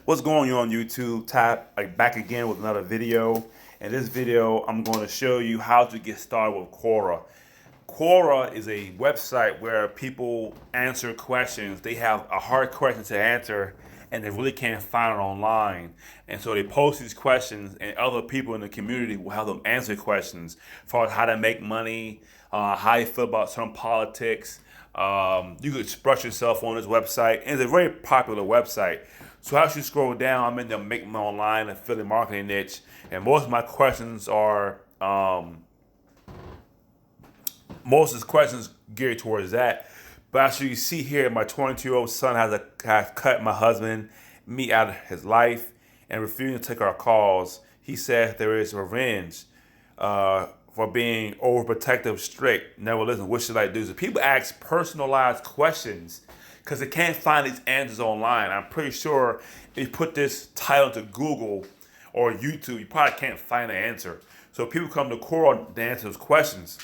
What's going on YouTube? Back again with another video. In this video, I'm going to show you how to get started with Quora. Quora is a website where people answer questions. They have a hard question to answer and they really can't find it online. And so they post these questions and other people in the community will have them answer questions as far as how to make money, how you feel about some politics. You can express yourself on this website, and it's a very popular website. So as you scroll down, I'm in the make money online affiliate marketing niche, and most of my questions are most of the questions geared towards that. But as you see here, my 22-year-old son has cut my husband, me out of his life, and refusing to take our calls. He says there is revenge for being overprotective, strict, never listen. What should I do? So people ask personalized questions because they can't find these answers online. I'm pretty sure if you put this title into Google or YouTube, you probably can't find the answer. So people come to Quora to answer those questions.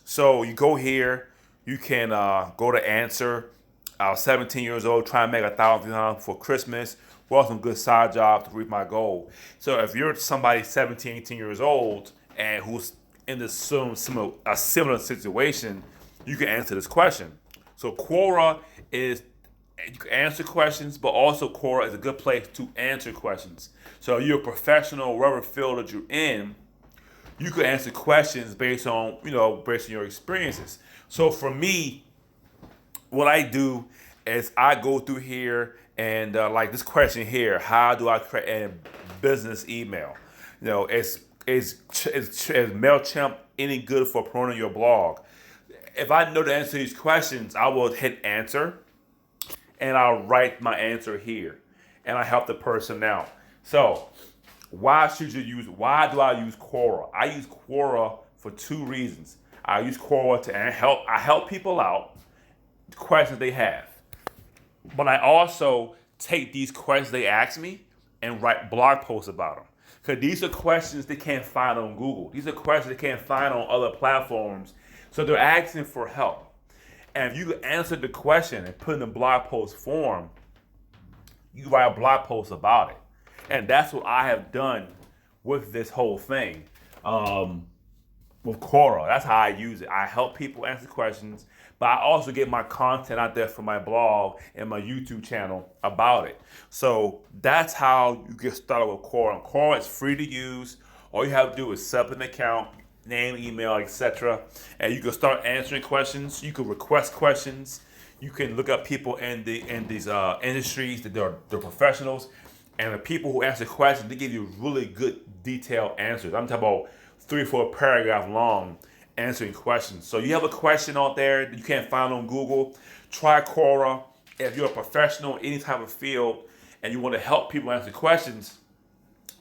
So you go here, you can go to answer. I was 17 years old, trying to make $1,000 for Christmas. Well, some good side job to reach my goal. So if you're somebody 17, 18 years old and who's in this similar situation, you can answer this question. So Quora is, you can answer questions, but also Quora is a good place to answer questions. So if you're a professional, whatever field that you're in, you can answer questions based on your experiences. So for me, what I do is I go through here and like this question here, how do I create a business email? Is MailChimp any good for promoting your blog? If I know the answer to these questions, I will hit answer and I'll write my answer here and I help the person out. So why do I use Quora? I use Quora for two reasons. I use Quora to help people out, the questions they have. But I also take these questions they ask me and write blog posts about them. Because these are questions they can't find on Google. These are questions they can't find on other platforms. So they're asking for help. And if you answer the question and put in a blog post form, you write a blog post about it. And that's what I have done with this whole thing. With Quora, that's how I use it. I help people answer questions, but I also get my content out there for my blog and my YouTube channel about it. So that's how you get started with Quora. And Quora is free to use. All you have to do is set up an account, name, email, etc., and you can start answering questions. You can request questions. You can look up people in these industries that they're professionals, and the people who answer questions, they give you really good detailed answers. I'm talking about 3 or 4 paragraph long answering questions. So you have a question out there that you can't find on Google, try Quora. If you're a professional in any type of field and you want to help people answer questions,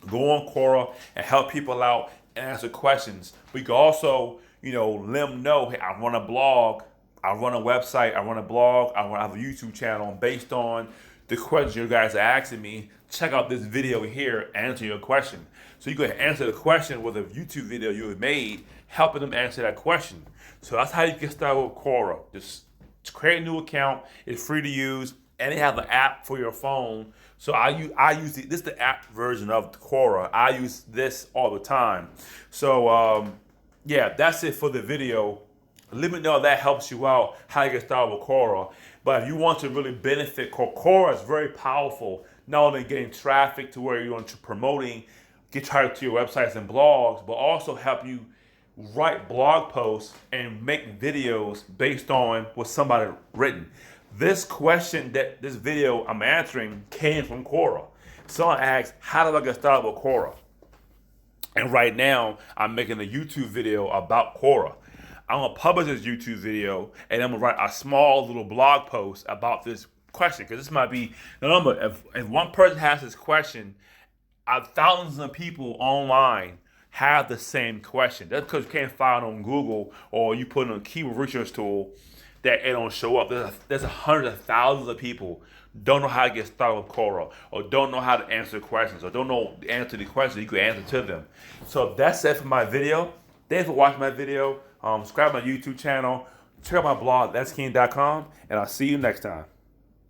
go on Quora and help people out and answer questions. We can also, let them know, hey, I run a blog, I run a website, I run a blog, I have a YouTube channel based on the questions you guys are asking me. Check out this video here, answer your question. So you can answer the question with a YouTube video you have made, helping them answer that question. So that's how you get started with Quora. Just create a new account. It's free to use, and they have an app for your phone. So this is the app version of Quora. I use this all the time. So yeah, that's it for the video. Let me know if that helps you out, how you get started with Quora. But if you want to really benefit, Quora is very powerful, not only getting traffic to where you want to promoting, get traffic to your websites and blogs, but also help you write blog posts and make videos based on what somebody written. This question that this video I'm answering came from Quora. Someone asked, how do I get started with Quora? And right now, I'm making a YouTube video about Quora. I'm gonna publish this YouTube video and I'm gonna write a small little blog post about this question, because this might be, remember, if one person has this question, thousands of people online have the same question. That's because you can't find it on Google or you put in a keyword research tool that it don't show up. There's hundreds of thousands of people don't know how to get started with Quora, or don't know how to answer questions, or don't know the answer to the questions you can answer to them. So that's it for my video. Thanks for watching my video. Subscribe to my YouTube channel. Check out my blog, thatsking.com, and I'll see you next time.